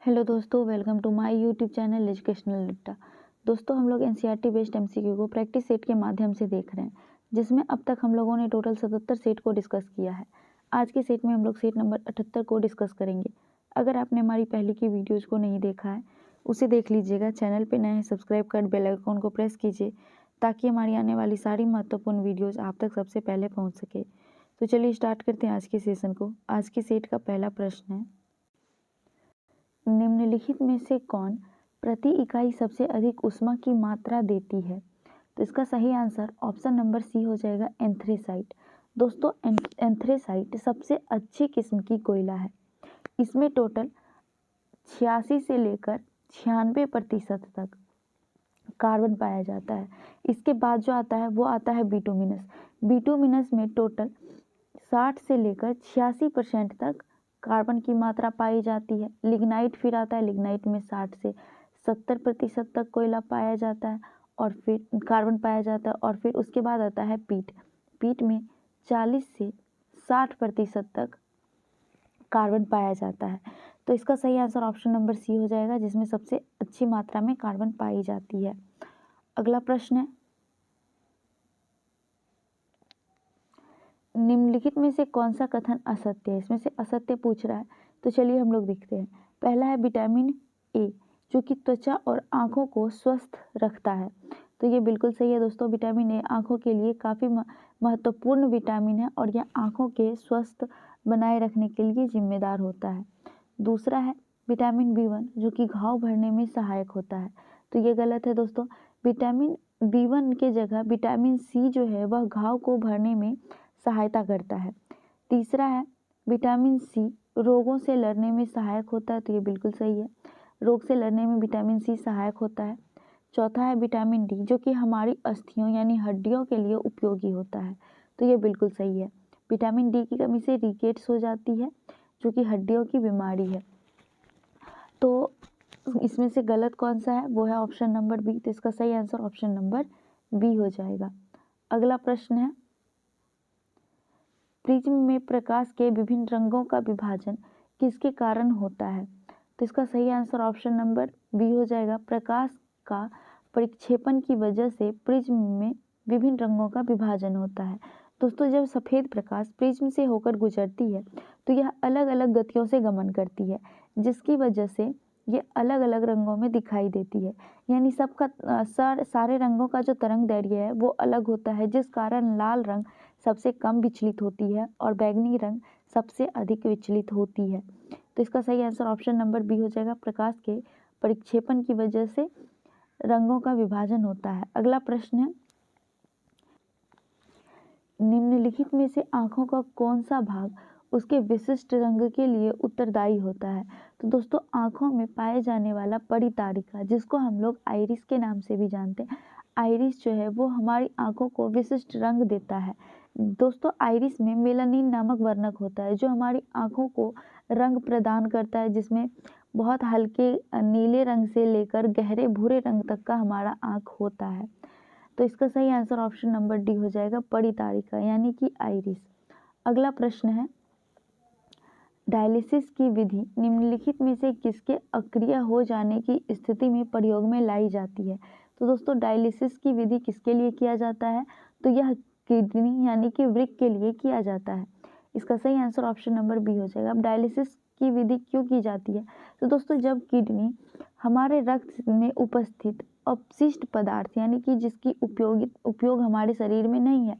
Hello दोस्तों, welcome to my YouTube channel educational Adda. दोस्तों, हम लोग एनसीईआरटी बेस्ड एमसीक्यू को प्रैक्टिस सेट के माध्यम से देख रहे हैं, जिसमें अब तक हम लोगों ने टोटल 77 सेट को डिस्कस किया है। आज के सेट में हम लोग सेट नंबर 78 को डिस्कस करेंगे। अगर आपने हमारी पहले की वीडियोज़ को नहीं देखा है, उसे देख लीजिएगा। चैनल पर नए हैं, सब्सक्राइब कर बेल आइकॉन को प्रेस कीजिए ताकि हमारी आने वाली सारी महत्वपूर्ण वीडियोज़ आप तक सबसे पहले पहुँच सके। तो चलिए स्टार्ट करते हैं आज के सेशन को। आज के सेट का पहला प्रश्न है, निम्नलिखित में से कौन प्रति इकाई सबसे अधिक ऊष्मा की मात्रा देती है? तो इसका सही आंसर ऑप्शन नंबर सी हो जाएगा, एंथ्रेसाइट। दोस्तों, एंथ्रेसाइट सबसे अच्छी किस्म की कोयला है। इसमें टोटल 86 से लेकर 96% तक कार्बन पाया जाता है। इसके बाद जो आता है वो आता है बिटुमिनस। बिटुमिनस में टोटल 60 से लेकर 86% तक कार्बन की मात्रा पाई जाती है। लिग्नाइट फिर आता है, लिग्नाइट में 60 से 70% तक कोयला पाया जाता है और फिर कार्बन पाया जाता है। और फिर उसके बाद आता है पीट। पीट में 40 से 60% तक कार्बन पाया जाता है। तो इसका सही आंसर ऑप्शन नंबर सी हो जाएगा, जिसमें सबसे अच्छी मात्रा में कार्बन पाई जाती है। अगला प्रश्न है, निम्नलिखित में से कौन सा कथन असत्य है? इसमें से असत्य पूछ रहा है, तो चलिए हम लोग देखते हैं। पहला है विटामिन ए, जो कि त्वचा और आँखों को स्वस्थ रखता है। तो ये बिल्कुल सही है दोस्तों। विटामिन ए आँखों के लिए काफ़ी महत्वपूर्ण विटामिन है और यह आँखों के स्वस्थ बनाए रखने के लिए जिम्मेदार होता है। दूसरा है विटामिन बी1, जो कि घाव भरने में सहायक होता है। तो ये गलत है दोस्तों। विटामिन बी1 के जगह विटामिन सी जो है वह घाव को भरने में सहायता करता है। तीसरा है विटामिन सी रोगों से लड़ने में सहायक होता है। तो ये बिल्कुल सही है, रोग से लड़ने में विटामिन सी सहायक होता है। चौथा है विटामिन डी, जो कि हमारी अस्थियों यानी हड्डियों के लिए उपयोगी होता है। तो ये बिल्कुल सही है। विटामिन डी की कमी से रिकेट्स हो जाती है, जो कि हड्डियों की बीमारी है। तो इसमें से गलत कौन सा है? वो है ऑप्शन नंबर बी। तो इसका सही आंसर ऑप्शन नंबर बी हो जाएगा। अगला प्रश्न है, प्रिज्म में प्रकाश के विभिन्न रंगों का विभाजन किसके कारण होता है? तो इसका सही आंसर ऑप्शन नंबर बी हो जाएगा। प्रकाश का परिक्षेपण की वजह से प्रिज्म में विभिन्न रंगों का विभाजन होता है। दोस्तों, जब सफ़ेद प्रकाश प्रिज्म से होकर गुजरती है तो यह अलग अलग गतियों से गमन करती है, जिसकी वजह से ये अलग अलग रंगों में दिखाई देती है। यानी सबका सारे रंगों का जो तरंग दैर्घ्य है वो अलग होता है, जिस कारण लाल रंग सबसे कम विचलित होती है और बैंगनी रंग सबसे अधिक विचलित होती है। तो इसका सही आंसर ऑप्शन नंबर बी हो जाएगा। प्रकाश के परिक्षेपण की वजह से रंगों का विभाजन होता है। अगला प्रश्न है, निम्नलिखित में से आँखों का कौन सा भाग उसके विशिष्ट रंग के लिए उत्तरदायी होता है? तो दोस्तों, आँखों में पाए जाने वाला परितारिका, जिसको हम लोग आइरिस के नाम से भी जानते हैं, आइरिस जो है वो हमारी आँखों को विशिष्ट रंग देता है। दोस्तों, आइरिस में मेलानिन नामक वर्णक होता है, जो हमारी आँखों को रंग प्रदान करता है, जिसमें बहुत हल्के नीले रंग से लेकर गहरे भूरे रंग तक का हमारा आँख होता है। तो इसका सही आंसर ऑप्शन नंबर डी हो जाएगा, परितारिका यानी कि आइरिस। अगला प्रश्न है, डायलिसिस की विधि निम्नलिखित में से किसके अक्रिय हो जाने की स्थिति में प्रयोग में लाई जाती है? तो दोस्तों, डायलिसिस की विधि किसके लिए किया जाता है? तो यह किडनी यानी कि वृक्क के लिए किया जाता है। इसका सही आंसर ऑप्शन नंबर बी हो जाएगा। अब डायलिसिस की विधि क्यों की जाती है? तो दोस्तों, जब किडनी हमारे रक्त में उपस्थित अपशिष्ट पदार्थ यानी कि जिसकी उपयोग हमारे शरीर में नहीं है,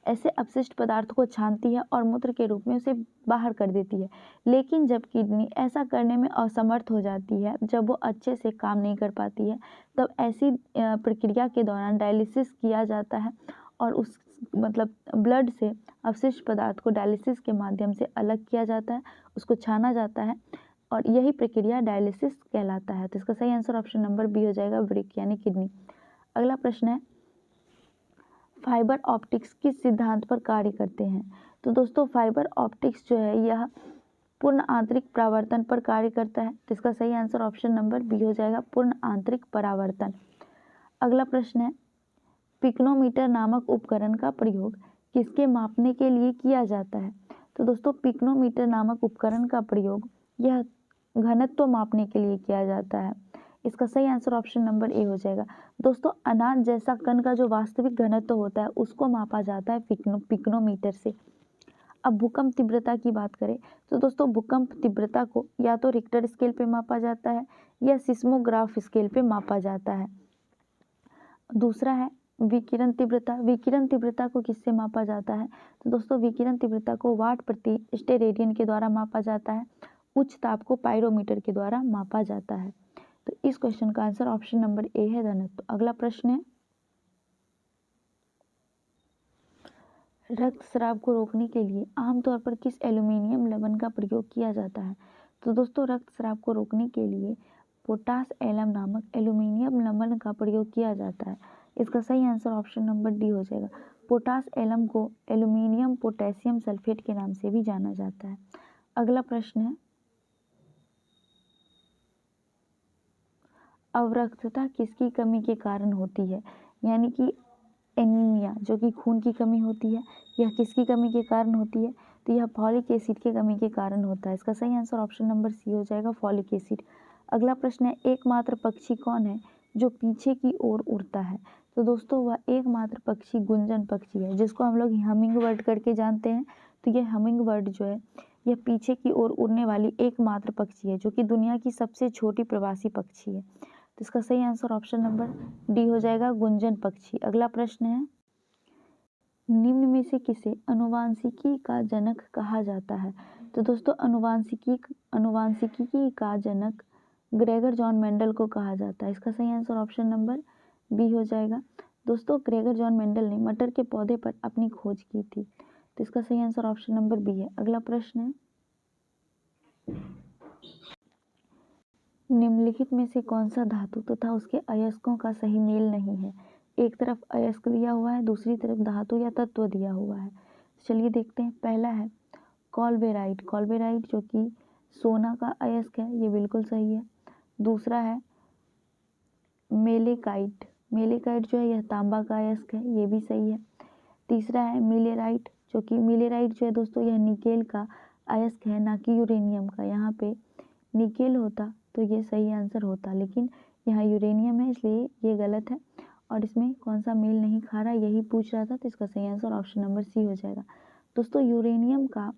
ऐसे अपशिष्ट पदार्थ को छानती है और मूत्र के रूप में उसे बाहर कर देती है। लेकिन जब किडनी ऐसा करने में असमर्थ हो जाती है, जब वो अच्छे से काम नहीं कर पाती है, तब ऐसी प्रक्रिया के दौरान डायलिसिस किया जाता है और उस ब्लड से अपशिष्ट पदार्थ को डायलिसिस के माध्यम से अलग किया जाता है, उसको छाना जाता है और यही प्रक्रिया डायलिसिस कहलाता है। तो इसका सही आंसर ऑप्शन नंबर बी हो जाएगा, वृक्क यानी किडनी। अगला प्रश्न है, फाइबर ऑप्टिक्स किस सिद्धांत पर कार्य करते हैं? तो दोस्तों, फाइबर ऑप्टिक्स जो है यह पूर्ण आंतरिक परावर्तन पर कार्य करता है। तो इसका सही आंसर ऑप्शन नंबर बी हो जाएगा, पूर्ण आंतरिक परावर्तन। अगला प्रश्न है, पिक्नोमीटर नामक उपकरण का प्रयोग किसके मापने के लिए किया जाता है? तो दोस्तों, पिक्नोमीटर नामक उपकरण का प्रयोग यह घनत्व मापने के लिए किया जाता है। इसका सही आंसर ऑप्शन नंबर ए हो जाएगा। दोस्तों अनाज जैसा कण का जो वास्तविक घनत्व होता है उसको मापा जाता है पिकोनोमीटर से। अब भूकंप तीव्रता की बात करें तो दोस्तों भूकंप तीव्रता को या तो रिक्टर स्केल पे मापा जाता है या सिस्मोग्राफ स्केल पे मापा जाता है। दूसरा है विकिरण तीव्रता। विकिरण तीव्रता को किससे मापा जाता है तो दोस्तों विकिरण तीव्रता को वाट प्रति स्टेरेडियन के द्वारा मापा जाता है। उच्च ताप को पायरोमीटर के द्वारा मापा जाता है। तो इस क्वेश्चन का आंसर ऑप्शन नंबर ए है घनत्व। अगला प्रश्न है रक्तस्राव को रोकने के लिए आमतौर पर किस एल्यूमिनियम लवण का प्रयोग किया जाता है तो दोस्तों रक्तस्राव को रोकने के लिए पोटास एलम नामक एल्यूमिनियम लवण का प्रयोग किया जाता है। इसका सही आंसर ऑप्शन नंबर डी हो जाएगा। पोटास एलम को एल्यूमिनियम पोटेशियम सल्फेट के नाम से भी जाना जाता है। अगला प्रश्न है अवरक्तता किसकी कमी के कारण होती है, यानी कि एनीमिया जो कि खून की कमी होती है, यह किसकी कमी के कारण होती है तो यह फॉलिक एसिड की कमी के कारण होता है। इसका सही आंसर ऑप्शन नंबर सी हो जाएगा, फॉलिक एसिड। अगला प्रश्न है एकमात्र पक्षी कौन है जो पीछे की ओर उड़ता है तो दोस्तों वह एकमात्र पक्षी गुंजन पक्षी है, जिसको हम लोग हमिंग बर्ड करके जानते हैं। तो ये हमिंग बर्ड जो है यह पीछे की ओर उड़ने वाली एकमात्र पक्षी है जो कि दुनिया की सबसे छोटी प्रवासी पक्षी है। तो इसका सही आंसर ऑप्शन नंबर डी हो जाएगा, गुंजन पक्षी। अगला प्रश्न है निम्न में से किसे अनुवांशिकी का जनक कहा जाता है तो दोस्तों अनुवांशिकी का जनक ग्रेगर जॉन मेंडल को कहा जाता है। इसका सही आंसर ऑप्शन नंबर बी हो जाएगा। दोस्तों ग्रेगर जॉन मेंडल ने मटर के पौधे पर अपनी खोज की थी। तो इसका सही आंसर ऑप्शन नंबर बी है। अगला प्रश्न है निम्नलिखित में से कौन सा धातु तथा उसके अयस्कों का सही मेल नहीं है। एक तरफ अयस्क दिया हुआ है, दूसरी तरफ धातु या तत्व दिया हुआ है। चलिए देखते हैं। पहला है कॉलबेराइट। कॉलबेराइट जो कि सोना का अयस्क है, ये बिल्कुल सही है। दूसरा है मेलेकाइट। मेलेकाइट जो है यह तांबा का अयस्क है, ये भी सही है। तीसरा है मिलेराइट, जो कि मिलेराइट जो है दोस्तों यह निकेल का अयस्क है, ना कि यूरेनियम का। यहाँ पे निकेल होता तो ये सही आंसर होता, लेकिन यहाँ यूरेनियम है इसलिए ये गलत है। और इसमें कौन सा मेल नहीं खा रहा यही पूछ रहा था, तो इसका सही आंसर ऑप्शन नंबर सी हो जाएगा। दोस्तों यूरेनियम का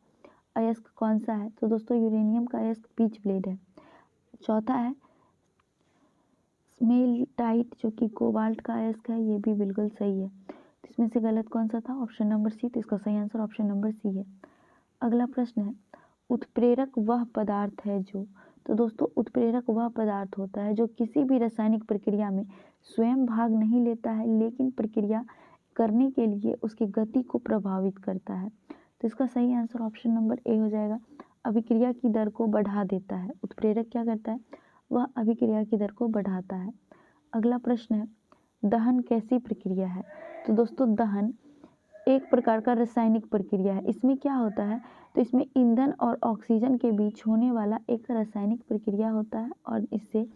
अयस्क कौन सा है तो दोस्तों यूरेनियम का अयस्क पीच ब्लेड है। चौथा है स्मेल्टाइट जो कि कोबाल्ट का अयस्क है, ये भी बिल्कुल सही है। तो इसमें से गलत कौन सा था, ऑप्शन नंबर सी। तो इसका सही आंसर ऑप्शन नंबर सी है। अगला प्रश्न है उत्प्रेरक वह पदार्थ है जो तो दोस्तों उत्प्रेरक वह पदार्थ होता है जो किसी भी रासायनिक प्रक्रिया में स्वयं भाग नहीं लेता है, लेकिन प्रक्रिया करने के लिए उसकी गति को प्रभावित करता है। तो इसका सही आंसर ऑप्शन नंबर ए हो जाएगा, अभिक्रिया की दर को बढ़ा देता है। उत्प्रेरक क्या करता है, वह अभिक्रिया की दर को बढ़ाता है। अगला प्रश्न है दहन कैसी प्रक्रिया है तो दोस्तों दहन एक प्रकार का रासायनिक प्रक्रिया है। इसमें क्या होता है तो इसमें ईंधन और ऑक्सीजन के बीच होने वाला एक रासायनिक प्रक्रिया होता है और इससे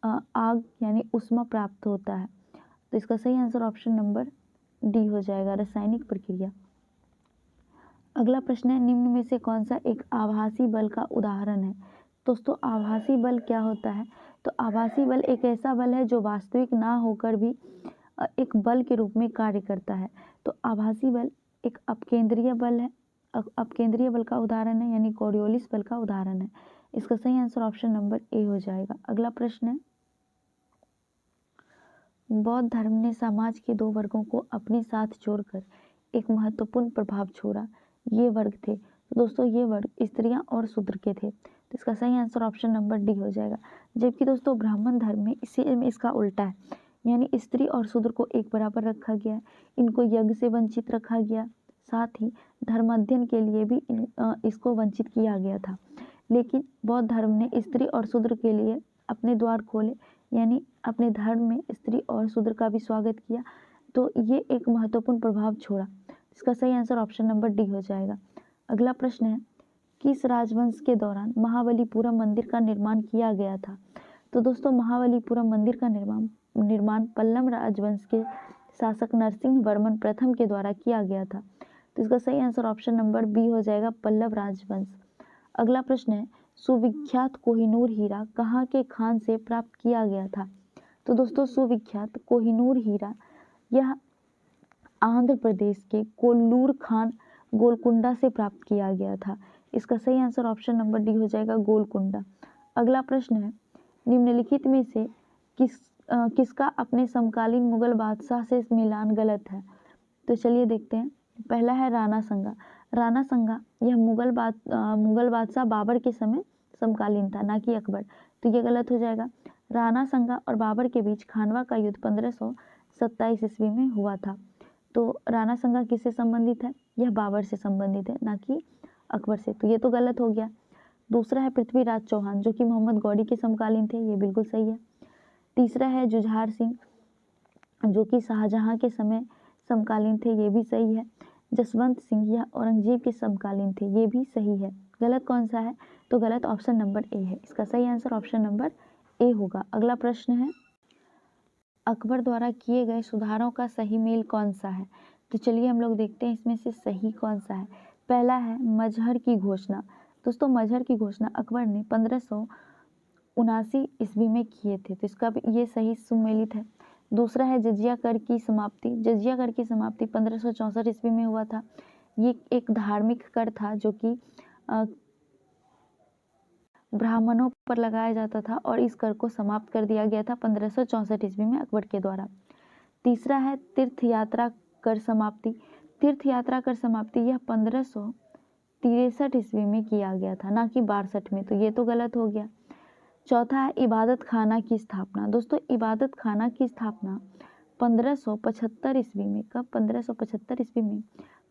आग यानी ऊष्मा प्राप्त होता है। तो इसका सही आंसर ऑप्शन नंबर डी हो जाएगा, रासायनिक प्रक्रिया। अगला प्रश्न है निम्न में से कौन सा एक आभासी बल का उदाहरण है। दोस्तों आभासी बल क्या होता है तो आभासी बल एक ऐसा बल है जो वास्तविक ना होकर भी एक बल के रूप में कार्य करता है। तो आभासी बल एक अपकेंद्रीय बल है, अपकेंद्रीय बल का उदाहरण है, यानी कोरियोलिस बल का उदाहरण है। इसका सही आंसर ऑप्शन नंबर ए हो जाएगा। अगला प्रश्न है बौद्ध धर्म ने समाज के दो वर्गों को अपने साथ जोड़कर एक महत्वपूर्ण प्रभाव छोड़ा, ये वर्ग थे तो दोस्तों ये वर्ग स्त्रियां और शूद्र के थे। तो इसका सही आंसर ऑप्शन नंबर डी हो जाएगा। जबकि दोस्तों ब्राह्मण धर्म में इसका उल्टा है, यानी स्त्री और शूद्र को एक बराबर रखा गया, इनको यज्ञ से वंचित रखा गया, साथ ही धर्माध्ययन के लिए भी इसको वंचित किया गया था। लेकिन बौद्ध धर्म ने स्त्री और शूद्र के लिए अपने द्वार खोले, यानी अपने धर्म में स्त्री और शूद्र का भी स्वागत किया, तो ये एक महत्वपूर्ण प्रभाव छोड़ा। इसका सही आंसर ऑप्शन नंबर डी हो जाएगा। अगला प्रश्न है किस राजवंश के दौरान महाबलीपुरम मंदिर का निर्माण किया गया था तो दोस्तों महाबलीपुरम मंदिर का निर्माण पल्लव राजवंश के शासक नरसिंह वर्मन प्रथम के द्वारा किया गया था। तो इसका सही आंसर ऑप्शन नंबर बी हो जाएगा, पल्लव राजवंश। अगला प्रश्न है सुविख्यात कोहिनूर हीरा कहाँ के खान से प्राप्त किया गया था? तो दोस्तों सुविख्यात कोहिनूर हीरा यह आंध्र प्रदेश के कोल्लूर खान गोलकुंडा से प्राप्त किया गया था। इसका सही आंसर ऑप्शन नंबर डी हो जाएगा, गोलकुंडा। अगला प्रश्न है, निम्नलिखित में से किसका अपने समकालीन मुगल बादशाह से मिलान गलत है? तो चलिए देखते हैं। पहला है राणा संगा। राणा संगा यह मुगल बादशाह बाबर के समय समकालीन था, ना कि अकबर, तो ये गलत हो जाएगा। राणा संगा और बाबर के बीच खानवा का युद्ध 1527 ईस्वी में हुआ था। तो राणा संगा किससे संबंधित है? यह बाबर से संबंधित है, ना कि अकबर से, तो ये तो गलत हो गया। दूसरा है पृथ्वीराज चौहान जो कि मोहम्मद गौरी के समकालीन थे, ये बिल्कुल सही है। तीसरा है जुझार सिंह जो कि शाहजहां के समय समकालीन थे, ये भी सही है। जसवंत सिंह यह औरंगजेब के समकालीन थे, ये भी सही है। गलत कौन सा है? तो गलत ऑप्शन नंबर ए है। इसका सही आंसर ऑप्शन नंबर ए होगा। अगला प्रश्न है, अकबर द्वारा किए गए सुधारों का सही मेल कौन सा है? तो चलिए हम लोग देखते हैं इसमें से सही कौन सा है। पहला है मजहर की घोषणा। दोस्तों मजहर की घोषणा अकबर ने 1579 ईस्वी में किए थे, तो इसका भी ये सही सुमेलित है। दूसरा है जजिया कर की समाप्ति। जजिया कर की समाप्ति 1564 ईस्वी में हुआ था। ये एक धार्मिक कर था जो कि ब्राह्मणों पर लगाया जाता था और इस कर को समाप्त कर दिया गया था 1564 ईस्वी में अकबर के द्वारा। तीसरा है तीर्थ यात्रा कर समाप्ति। तीर्थ यात्रा कर समाप्ति यह 1563 ईस्वी में किया गया था, ना कि 62 में, तो ये तो गलत हो गया। चौथा है इबादत खाना की स्थापना। दोस्तों इबादत खाना की स्थापना 1575 ईस्वी में, कब? 1575 ईस्वी में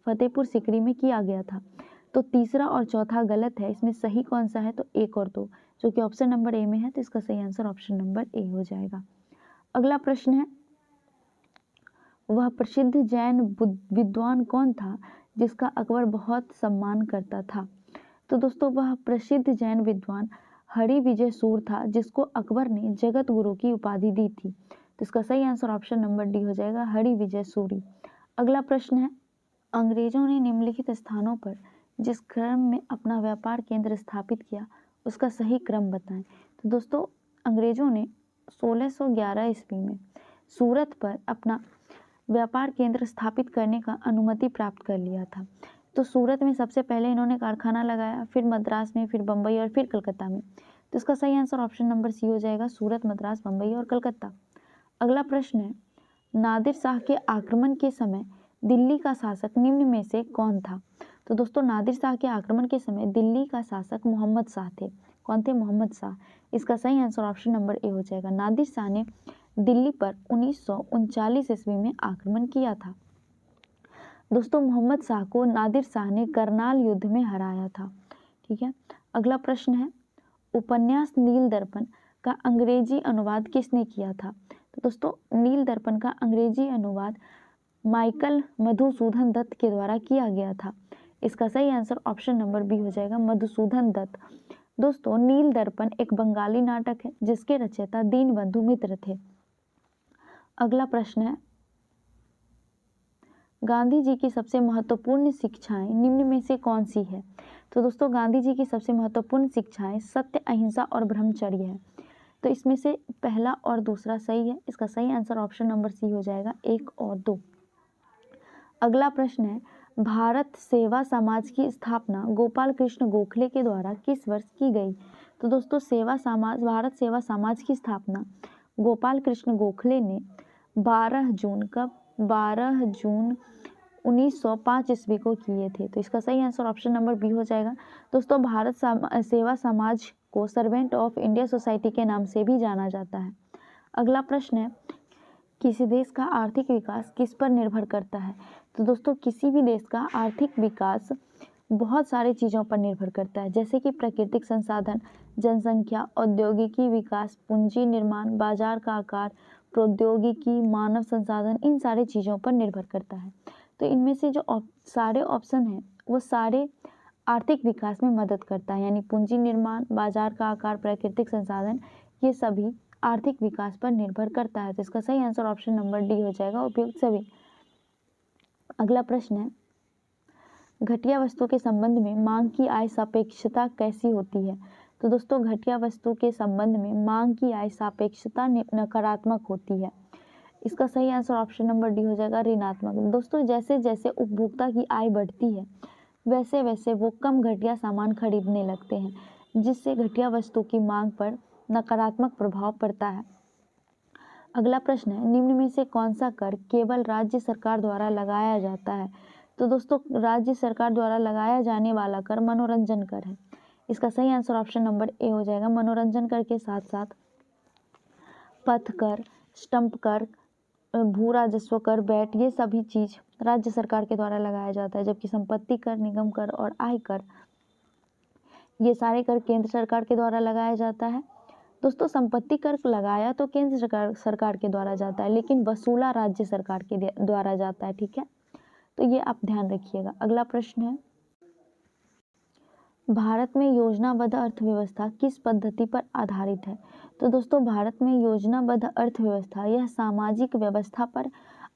फतेहपुर सिकरी में किया गया था। तो तीसरा और चौथा गलत है। इसमें सही कौन सा है? तो एक और दो, जो कि ऑप्शन नंबर ए में है, तो इसका सही आंसर ऑप्शन नंबर ए हो जाएगा। अगला प्रश्न है, वह प्रसिद्ध जैन विद्वान कौन था जिसका अकबर बहुत सम्मान करता था? तो दोस्तों वह प्रसिद्ध जैन विद्वान हरि विजय सूर था जिसको अकबर ने जगत गुरु की उपाधि दी थी। तो इसका सही आंसर ऑप्शन नंबर डी हो जाएगा, हरि विजय सूरी। अगला प्रश्न है, अंग्रेजों ने निम्नलिखित स्थानों पर जिस क्रम में अपना व्यापार केंद्र स्थापित किया उसका सही क्रम बताएं। तो दोस्तों अंग्रेजों ने 1611 ईस्वी में सूरत पर अपना व्यापार केंद्र स्थापित करने का अनुमति प्राप्त कर लिया था। तो सूरत में सबसे पहले इन्होंने कारखाना लगाया, फिर मद्रास में, फिर बम्बई और फिर कलकत्ता में। तो इसका सही आंसर ऑप्शन नंबर सी हो जाएगा, सूरत, मद्रास, बम्बई और कलकत्ता। अगला प्रश्न है, नादिर शाह के आक्रमण के समय दिल्ली का शासक निम्न में से कौन था? तो दोस्तों नादिर शाह के आक्रमण के समय दिल्ली का शासक मोहम्मद शाह थे। कौन थे? मोहम्मद शाह। इसका सही आंसर ऑप्शन नंबर ए हो जाएगा। नादिर शाह ने दिल्ली पर 1939 ईस्वी में आक्रमण किया था। दोस्तों मोहम्मद शाह को नादिर शाह ने करनाल युद्ध में हराया था। ठीक है। अगला प्रश्न है, उपन्यास नील दर्पण का अंग्रेजी अनुवाद किसने किया था? तो दोस्तों नील दर्पण का अंग्रेजी अनुवाद माइकल मधुसूदन दत्त के द्वारा किया गया था। इसका सही आंसर ऑप्शन नंबर बी हो जाएगा, मधुसूदन दत्त। दोस्तों नील दर्पण एक बंगाली नाटक है जिसके रचयिता दीनबंधु मित्र थे। अगला प्रश्न है, गांधी जी की सबसे महत्वपूर्ण शिक्षाएं निम्न में से कौन सी है? तो दोस्तों गांधी जी की सबसे महत्वपूर्ण शिक्षाएं सत्य, अहिंसा और ब्रह्मचर्य है। तो इसमें से पहला और दूसरा सही है। इसका सही आंसर ऑप्शन नंबर सी हो जाएगा, 1 और 2। अगला प्रश्न है, भारत सेवा समाज की स्थापना गोपाल कृष्ण गोखले के द्वारा किस वर्ष की गई? तो दोस्तों भारत सेवा समाज की स्थापना गोपाल कृष्ण गोखले ने 12 जून, कब? 12 जून 1905 ईस्वी को किए थे। तो इसका सही आंसर ऑप्शन नंबर बी हो जाएगा। दोस्तों भारत सेवा समाज को सर्वेंट ऑफ इंडिया सोसाइटी के नाम से भी जाना जाता है। अगला प्रश्न है, किसी देश का आर्थिक विकास किस पर निर्भर करता है? तो दोस्तों किसी भी देश का आर्थिक विकास बहुत सारी चीज़ों पर निर्भर करता है, जैसे कि प्राकृतिक संसाधन, जनसंख्या, औद्योगिकी विकास, पूंजी निर्माण, बाजार का आकार, प्रौद्योगिकी, मानव संसाधन, इन सारी चीज़ों पर निर्भर करता है। तो इनमें से जो सारे ऑप्शन हैं वो सारे आर्थिक विकास में मदद करता है, यानी पूंजी निर्माण, बाजार का आकार, प्राकृतिक संसाधन, ये सभी आर्थिक विकास पर निर्भर करता है। तो इसका सही आंसर ऑप्शन नंबर डी हो जाएगा, उपयुक्त सभी। अगला प्रश्न है, घटिया वस्तु के संबंध में मांग की आय सापेक्षता कैसी होती है? तो दोस्तों घटिया वस्तु के संबंध में मांग की आय सापेक्षता नकारात्मक होती है। इसका सही आंसर ऑप्शन नंबर डी हो जाएगा, ऋणात्मक। दोस्तों जैसे जैसे उपभोक्ता की आय बढ़ती है वैसे वैसे वो कम घटिया सामान खरीदने लगते हैं, जिससे घटिया वस्तु की मांग पर नकारात्मक प्रभाव पड़ता है। अगला प्रश्न है, निम्न में से कौन सा कर केवल राज्य सरकार द्वारा लगाया जाता है? तो दोस्तों राज्य सरकार द्वारा लगाया जाने वाला कर मनोरंजन कर है। इसका सही आंसर ऑप्शन नंबर ए हो जाएगा। मनोरंजन कर के साथ साथ पथ कर, स्टंप कर, भू राजस्व कर, वैट, ये सभी चीज राज्य सरकार के द्वारा लगाया जाता है, जबकि संपत्ति कर, निगम कर और आय कर ये सारे कर केंद्र सरकार के द्वारा लगाया जाता है। दोस्तों संपत्ति कर लगाया तो केंद्र सरकार के द्वारा जाता है, लेकिन वसूला राज्य सरकार के द्वारा जाता है। ठीक है, तो ये आप ध्यान रखिएगा। अगला प्रश्न है, भारत में योजनाबद्ध अर्थव्यवस्था किस पद्धति पर आधारित है? तो दोस्तों भारत में योजनाबद्ध अर्थव्यवस्था यह सामाजिक व्यवस्था पर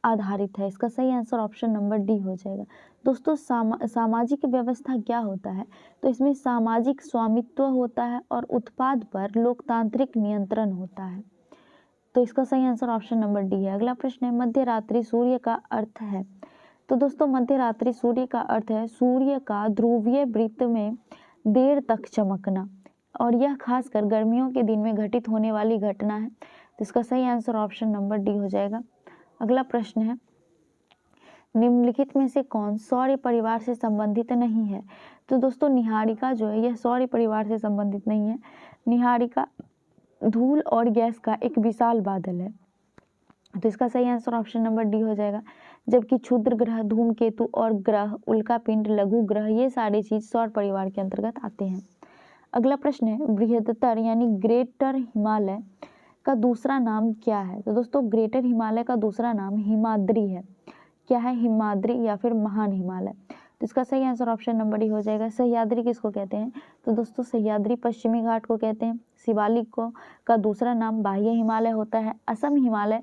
आधारित है। इसका सही आंसर ऑप्शन नंबर डी हो जाएगा। दोस्तों सामाजिक व्यवस्था क्या होता है? तो इसमें सामाजिक स्वामित्व होता है और उत्पाद पर लोकतांत्रिक नियंत्रण होता है। तो इसका सही आंसर ऑप्शन नंबर डी है। अगला प्रश्न है, मध्य रात्रि सूर्य का अर्थ है? तो दोस्तों मध्य रात्रि सूर्य का अर्थ है सूर्य का ध्रुवीय वृत्त में देर तक चमकना, और यह खासकर गर्मियों के दिन में घटित होने वाली घटना है। तो इसका सही आंसर ऑप्शन नंबर डी हो जाएगा। अगला प्रश्न है, निम्नलिखित में से कौन सौर परिवार से संबंधित नहीं है? तो दोस्तों निहारिका जो है यह सौर परिवार से संबंधित नहीं है। निहारिका धूल और गैस का एक विशाल बादल है। तो इसका सही आंसर ऑप्शन नंबर डी हो जाएगा। जबकि क्षुद्र ग्रह, धूमकेतु और ग्रह, उल्कापिंड, लघु ग्रह ये सारी चीज सौर परिवार के अंतर्गत आते हैं। अगला प्रश्न है, बृहत्तर यानी ग्रेटर हिमालय का दूसरा नाम क्या है? तो दोस्तों ग्रेटर हिमालय का दूसरा नाम हिमाद्री है। क्या है? हिमाद्री या फिर महान हिमालय। तो इसका सही आंसर ऑप्शन नंबर डी हो जाएगा। सह्याद्री किसको कहते हैं? तो दोस्तों सह्याद्री पश्चिमी घाट को कहते हैं। शिवालिक को का दूसरा नाम बाह्य हिमालय होता है। असम हिमालय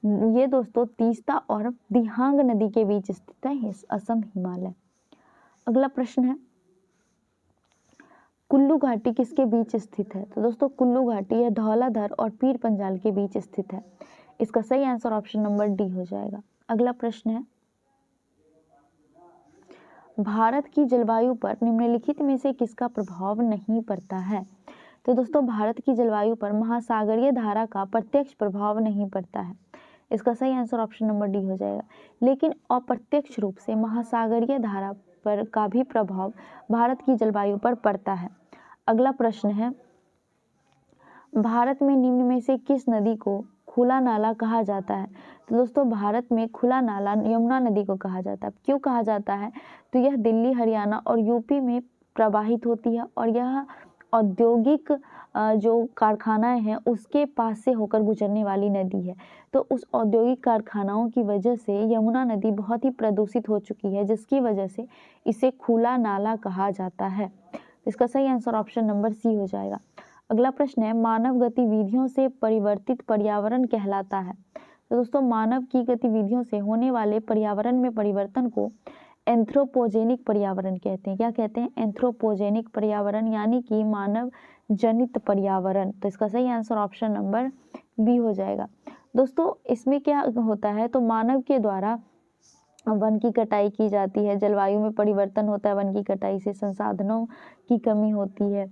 ये दोस्तों तीस्ता और दिहांग नदी के बीच स्थित है असम हिमालय। अगला प्रश्न है, कुल्लू घाटी किसके बीच स्थित है? तो दोस्तों कुल्लू घाटी यह धौलाधर और पीर पंजाल के बीच स्थित है। इसका सही आंसर ऑप्शन नंबर डी हो जाएगा। अगला प्रश्न है, भारत की जलवायु पर निम्नलिखित में से किसका प्रभाव नहीं पड़ता है? तो दोस्तों भारत की जलवायु पर महासागरीय धारा का प्रत्यक्ष प्रभाव नहीं पड़ता है। इसका सही आंसर ऑप्शन नंबर डी हो जाएगा। लेकिन अप्रत्यक्ष रूप से महासागरीय धारा पर का भी प्रभाव भारत की जलवायु पर पड़ता है। अगला प्रश्न है, भारत में निम्न में से किस नदी को खुला नाला कहा जाता है? तो दोस्तों भारत में खुला नाला यमुना नदी को कहा जाता है। क्यों कहा जाता है? तो यह दिल्ली, हरियाणा और यूपी में प्रवाहित होती है और यह औद्योगिक जो कारखानाएं हैं उसके पास से होकर गुजरने वाली नदी है। तो उस औद्योगिक कारखानाओं की वजह से यमुना नदी बहुत ही प्रदूषित हो चुकी है, जिसकी वजह से इसे खुला नाला कहा जाता है। इसका सही आंसर ऑप्शन नंबर सी हो जाएगा। अगला प्रश्न है, मानव गतिविधियों से परिवर्तित पर्यावरण कहलाता है? तो दोस्तों मानव की गतिविधियों से होने वाले पर्यावरण में परिवर्तन को एंथ्रोपोजेनिक पर्यावरण कहते हैं। क्या कहते हैं? एंथ्रोपोजेनिक पर्यावरण यानी कि मानव जनित पर्यावरण। तो इसका सही आंसर ऑप्शन नंबर बी हो जाएगा। दोस्तों इसमें क्या होता है, तो मानव के द्वारा वन की कटाई की जाती है, जलवायु में परिवर्तन होता है, वन की कटाई से संसाधनों की कमी होती है,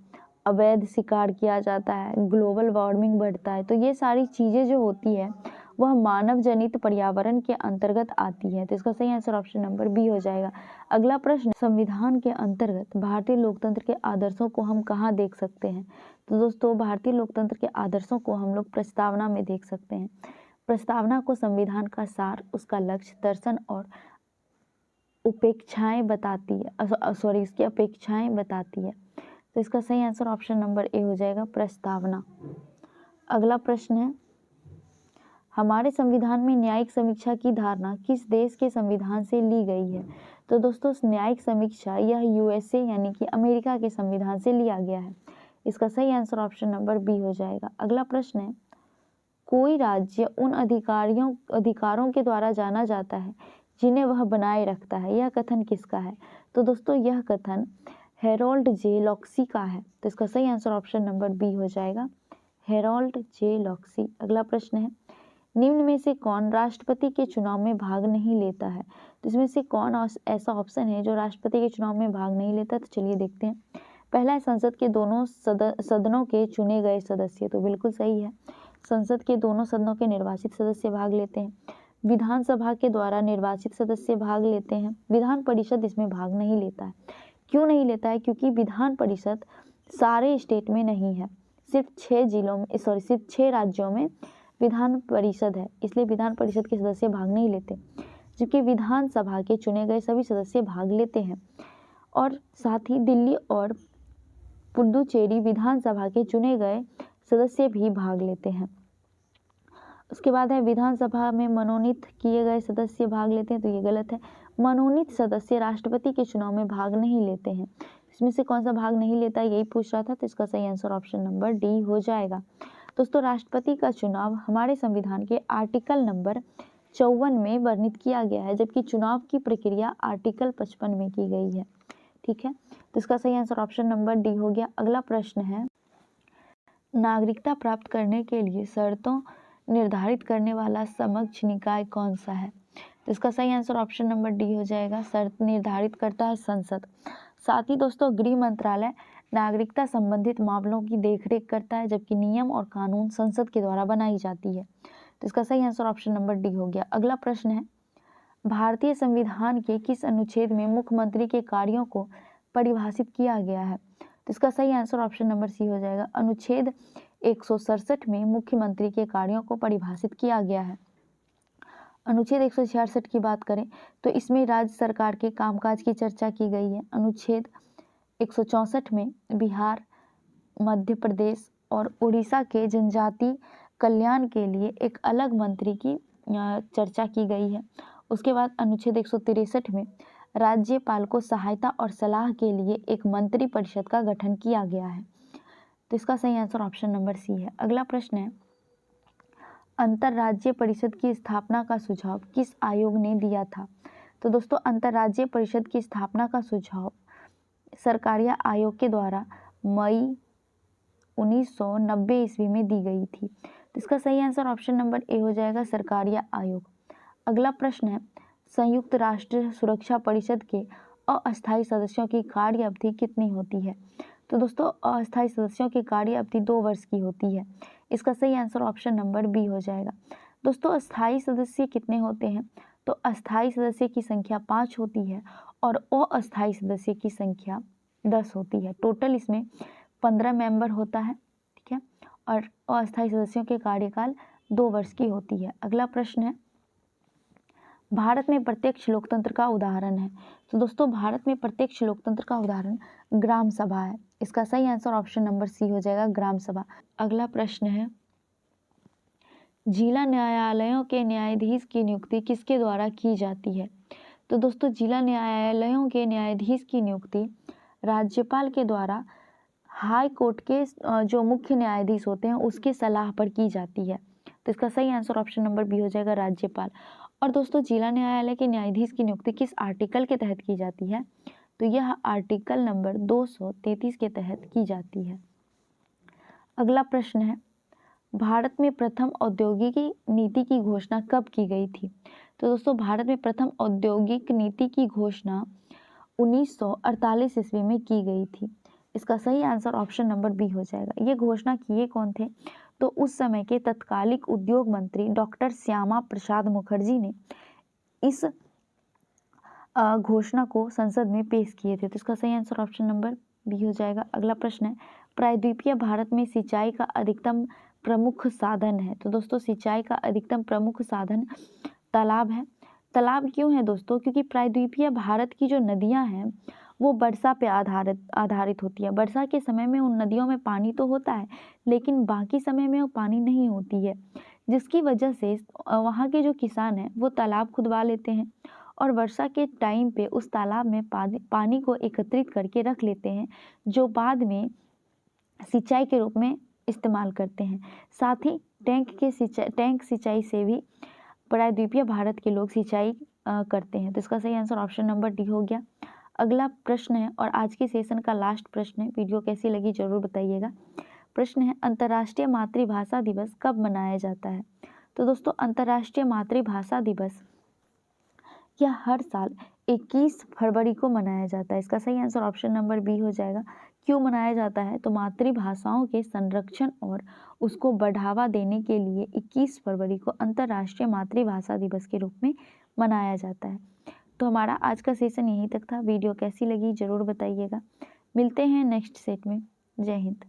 अवैध शिकार किया जाता है, ग्लोबल वार्मिंग बढ़ता है। तो ये सारी चीज़ें जो होती है वह मानव जनित पर्यावरण के अंतर्गत आती है। तो इसका सही आंसर ऑप्शन नंबर बी हो जाएगा। अगला प्रश्न, संविधान के अंतर्गत भारतीय लोकतंत्र के आदर्शों को हम कहाँ देख सकते हैं? तो दोस्तों भारतीय लोकतंत्र के आदर्शों को हम लोग प्रस्तावना में देख सकते हैं। प्रस्तावना को संविधान का सार, उसका लक्ष्य, दर्शन और उपेक्षाएं बताती है, इसकी अपेक्षाएं बताती है। तो इसका सही आंसर ऑप्शन नंबर ए हो जाएगा, प्रस्तावना। अगला प्रश्न है, हमारे संविधान में न्यायिक समीक्षा की धारणा किस देश के संविधान से ली गई है? तो दोस्तों न्यायिक समीक्षा यह यूएसए यानी कि अमेरिका के संविधान से लिया गया है। इसका सही आंसर ऑप्शन नंबर बी हो जाएगा। अगला प्रश्न है, कोई राज्य उन अधिकारों के द्वारा जाना जाता है जिन्हें वह बनाए रखता है, यह कथन किसका है? तो दोस्तों यह कथन हेरोल्ड जे लॉक्सी का है। तो इसका सही आंसर ऑप्शन नंबर बी हो जाएगा, हेरोल्ड जे लॉक्सी। अगला प्रश्न है, निम्न में से कौन राष्ट्रपति के चुनाव में भाग नहीं लेता है? तो इसमें से कौन ऐसा ऑप्शन है जो राष्ट्रपति के चुनाव में भाग नहीं लेता? तो चलिए देखते हैं। पहला है संसद के दोनों सदनों के चुने गए सदस्य। तो बिल्कुल सही है, संसद के दोनों सदनों के निर्वाचित सदस्य भाग लेते हैं। विधानसभा के द्वारा निर्वाचित सदस्य भाग लेते हैं। विधान परिषद इसमें भाग नहीं लेता है। क्यों नहीं लेता है? क्योंकि विधान परिषद सारे स्टेट में नहीं है, सिर्फ 6 राज्यों में विधान परिषद है, इसलिए विधान परिषद के सदस्य भाग नहीं लेते, जबकि विधानसभा के चुने गए सभी सदस्य भाग लेते हैं। और साथ ही दिल्ली और पुडुचेरी विधानसभा के चुने गए सदस्य भी भाग लेते हैं। उसके बाद है विधानसभा में मनोनीत किए गए सदस्य भाग लेते हैं। तो ये गलत है, मनोनीत सदस्य राष्ट्रपति के चुनाव में भाग नहीं लेते हैं। इसमें से कौन सा भाग नहीं लेता, यही पूछ रहा था। तो इसका सही आंसर ऑप्शन नंबर डी हो जाएगा। दोस्तों, राष्ट्रपति का चुनाव हमारे संविधान के आर्टिकल नंबर 54 में वर्णित किया गया है, जबकि चुनाव की प्रक्रिया आर्टिकल 55 में की गई है। ठीक है, तो इसका सही आंसर ऑप्शन नंबर डी हो गया। अगला प्रश्न है, नागरिकता प्राप्त करने के लिए शर्तों निर्धारित करने वाला समकक्ष निकाय कौन सा है? तो इसका सही आंसर ऑप्शन नंबर डी हो जाएगा, शर्त निर्धारित करता है संसद। साथ ही दोस्तों, गृह मंत्रालय नागरिकता संबंधित मामलों की देखरेख करता है, जबकि नियम और कानून संसद के द्वारा बनाई जाती है। तो इसका सही आंसर ऑप्शन नंबर डी हो गया। अगला प्रश्न है, भारतीय संविधान के किस अनुच्छेद में मुख्यमंत्री के कार्यों को परिभाषित किया गया है? तो इसका सही आंसर ऑप्शन नंबर सी हो जाएगा, अनुच्छेद 167 में मुख्यमंत्री के कार्यों को परिभाषित किया गया है। अनुच्छेद 166 की बात करें तो इसमें राज्य सरकार के कामकाज की चर्चा की गई है। अनुच्छेद 164 में बिहार, मध्य प्रदेश और उड़ीसा के जनजाति कल्याण के लिए एक अलग मंत्री की चर्चा की गई है। उसके बाद अनुच्छेद 163 में राज्यपाल को सहायता और सलाह के लिए एक मंत्री परिषद का गठन किया गया है। तो इसका सही आंसर ऑप्शन नंबर सी है। अगला प्रश्न है, अंतरराज्यीय परिषद की स्थापना का सुझाव किस आयोग ने दिया था? तो दोस्तों, अंतरराज्यीय परिषद की स्थापना का सुझाव सरकारिया आयोग के द्वारा मई 1990 ईस्वी में दी गई थी। तो इसका सही आंसर ऑप्शन नंबर ए हो जाएगा, सरकारिया आयोग। अगला प्रश्न है, संयुक्त राष्ट्र सुरक्षा परिषद के अस्थायी सदस्यों की कार्य अवधि कितनी होती है? तो दोस्तों, अस्थायी सदस्यों की कार्य अवधि 2 वर्ष की होती है। इसका सही आंसर ऑप्शन नंबर बी हो जाएगा। दोस्तों, अस्थायी सदस्य कितने होते हैं? तो अस्थायी सदस्य की संख्या 5 होती है और अस्थायी सदस्य की संख्या 10 होती है। टोटल इसमें 15 मेंबर होता है। ठीक है, और अस्थायी सदस्यों के कार्यकाल 2 वर्ष की होती है। अगला प्रश्न है, भारत में प्रत्यक्ष लोकतंत्र का उदाहरण है। तो दोस्तों, भारत में प्रत्यक्ष लोकतंत्र का उदाहरण ग्राम सभा है। इसका सही आंसर ऑप्शन नंबर सी हो जाएगा, ग्राम सभा। अगला प्रश्न है, जिला न्यायालयों के न्यायाधीश की नियुक्ति किसके द्वारा की जाती है? तो दोस्तों, जिला न्यायालयों के न्यायाधीश की नियुक्ति राज्यपाल के द्वारा हाई कोर्ट के जो मुख्य न्यायाधीश होते हैं उसके सलाह पर की जाती है। तो इसका सही आंसर ऑप्शन नंबर बी हो जाएगा, राज्यपाल। और दोस्तों, जिला न्यायालय के न्यायाधीश की नियुक्ति किस आर्टिकल के तहत की जाती है? तो यह आर्टिकल नंबर 233 के तहत की जाती है। अगला प्रश्न है, भारत में प्रथम औद्योगिक नीति की घोषणा कब की गई थी? तो दोस्तों, भारत में प्रथम औद्योगिक नीति की घोषणा 1948 ईस्वी में की गई थी। इसका सही आंसर ऑप्शन नंबर बी हो जाएगा। ये घोषणा किए कौन थे? तो उस समय के तत्कालिक उद्योग मंत्री डॉक्टर श्यामा प्रसाद मुखर्जी ने इस घोषणा को संसद में पेश किए थे। तो इसका सही आंसर ऑप्शन नंबर बी हो जाएगा। अगला प्रश्न है, प्रायद्वीपीय भारत में सिंचाई का अधिकतम प्रमुख साधन है। तो दोस्तों, सिंचाई का अधिकतम प्रमुख साधन तालाब है। तालाब क्यों है दोस्तों? क्योंकि प्रायद्वीपीय भारत की जो नदियां हैं वो वर्षा पे आधारित होती है। वर्षा के समय में उन नदियों में पानी तो होता है, लेकिन बाकी समय में वो पानी नहीं होती है, जिसकी वजह से वहाँ के जो किसान हैं वो तालाब खुदवा लेते हैं और वर्षा के टाइम पे उस तालाब में पानी को एकत्रित करके रख लेते हैं, जो बाद में सिंचाई के रूप में इस्तेमाल करते हैं। साथ ही टैंक सिंचाई से भी प्रायद्वीपीय भारत के लोग सिंचाई करते हैं। तो इसका सही आंसर ऑप्शन नंबर डी हो गया। अगला प्रश्न है और आज के सेशन का लास्ट प्रश्न है, वीडियो कैसी लगी जरूर बताइएगा। प्रश्न है, अंतर्राष्ट्रीय मातृभाषा दिवस कब मनाया जाता है? तो दोस्तों अंतर्राष्ट्रीय मातृभाषा दिवस यह हर साल 21 फरवरी को मनाया जाता है। इसका सही आंसर ऑप्शन नंबर बी हो जाएगा। क्यों मनाया जाता है? तो मातृभाषाओं के संरक्षण और उसको बढ़ावा देने के लिए 21 फरवरी को अंतर्राष्ट्रीय मातृभाषा दिवस के रूप में मनाया जाता है। तो हमारा आज का सेशन यहीं तक था। वीडियो कैसी लगी जरूर बताइएगा। मिलते हैं नेक्स्ट सेट में। जय हिंद।